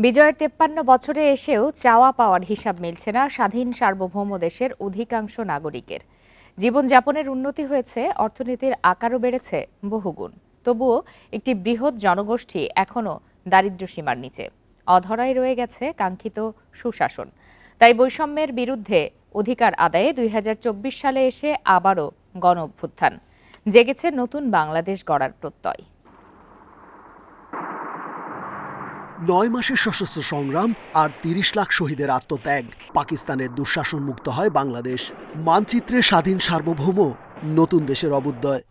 বিজয়ের ৫৩ বছরে এসেও চাওয়া পাওয়ার হিসাব মিলছে না স্বাধীন সার্বভৌম দেশের অধিকাংশ নাগরিকের। জীবনযাপনের উন্নতি হয়েছে, অর্থনীতির আকারও বেড়েছে বহুগুণ। তবুও একটি বৃহৎ জনগোষ্ঠী এখনও দারিদ্র্যসীমার নিচে। অধরায় রয়ে গেছে কাঙ্ক্ষিত সুশাসন। তাই বৈষম্যের বিরুদ্ধে অধিকার আদায়ে ২০২৪ সালে এসে আবারও গণ অভ্যুত্থান। জেগেছে নতুন বাংলাদেশ গড়ার প্রত্যয়। ৯ মাসের সশস্ত্র সংগ্রাম আর ৩০ লাখ শহীদের আত্মত্যাগ, পাকিস্তানের দুঃশাসন মুক্ত হয় বাংলাদেশ। মানচিত্রে স্বাধীন সার্বভৌম নতুন দেশের অবুদ্দয়।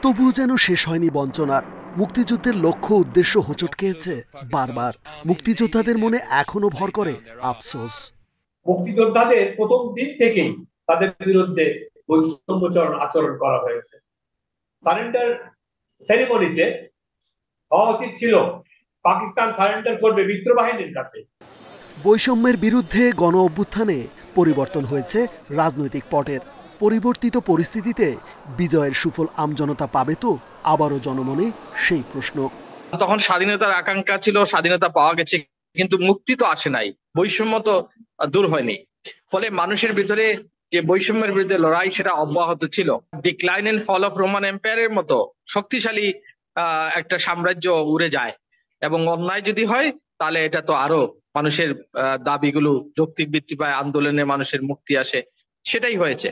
তবুও যেন শেষ হয়নি বঞ্চনার। মুক্তিযুদ্ধের লক্ষ্য উদ্দেশ্য হোঁচট খেয়েছে বারবার। মুক্তিযোদ্ধাদের মনে এখনো ভর করে আফসোস। মুক্তিযোদ্ধাদের প্রথম দিন থেকেই তাদের বিরুদ্ধে বৈষম্যচরণ আচরণ করা হয়েছে। সারেন্ডার সেরিমনিতে হওয়া উচিত ছিল পাকিস্তান সারেন্ডার করবে বিদ্রোহ বাহিনীর কাছে। বৈষম্যের বিরুদ্ধে গণ অভ্যুত্থানে পরিবর্তন হয়েছে রাজনৈতিক পটের। পরিবর্তিত পরিস্থিতিতে বিজয়ের সুফল আমজনতা পাবে তো? আবারও জনমনে সেই প্রশ্ন। তখন স্বাধীনতার আকাঙ্ক্ষা ছিল, স্বাধীনতা পাওয়া গেছে, কিন্তু মুক্তি তো আসে নাই, বৈষম্য তো দূর হয়নি। ফলে মানুষের ভিতরে যে বৈষম্যের বিরুদ্ধে লড়াই সেটা অব্যাহত ছিল। Decline and fall of Roman এম্পায়ারের মতো শক্তিশালী একটা সাম্রাজ্য উড়ে যায়, এবং অন্যায় যদি হয় তাহলে এটা তো আরো মানুষের দাবিগুলো যৌক্তিক ভিত্তি পায়, আন্দোলনে মানুষের মুক্তি আসে। সেটাই হয়েছে।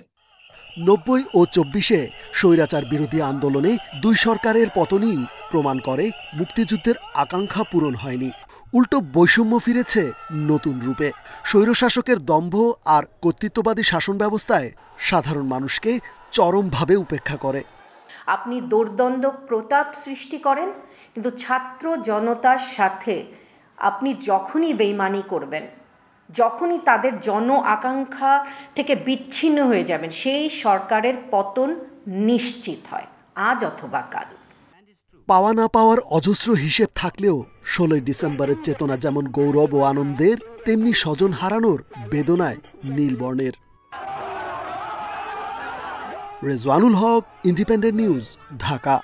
৯০ ও ২৪-এ স্বৈরাচার বিরোধী আন্দোলনে দুই সরকারের পতনই প্রমাণ করে মুক্তিযুদ্ধের আকাঙ্ক্ষা পূরণ হয়নি। উল্টো বৈষম্য ফিরেছে নতুন রূপে। স্বৈরশাসকের দম্ভ আর কর্তৃত্ববাদী শাসন ব্যবস্থায় সাধারণ মানুষকে চরমভাবে উপেক্ষা করে। আপনি দোর্দণ্ড প্রতাপ সৃষ্টি করেন, কিন্তু ছাত্র জনতার সাথে আপনি যখনই বেইমানি করবেন, যখনই তাদের জন আকাঙ্ক্ষা থেকে বিচ্ছিন্ন হয়ে যাবেন, সেই সরকারের পতন নিশ্চিত হয়, আজ অথবা কাল। পাওয়া না পাওয়ার অজস্র হিসেব থাকলেও ১৬ই ডিসেম্বরের চেতনা যেমন গৌরব ও আনন্দের, তেমনি স্বজন হারানোর বেদনায় নীলবর্ণের। রেজওয়ানুল হক, ইন্ডিপেন্ডেন্ট নিউজ, ঢাকা।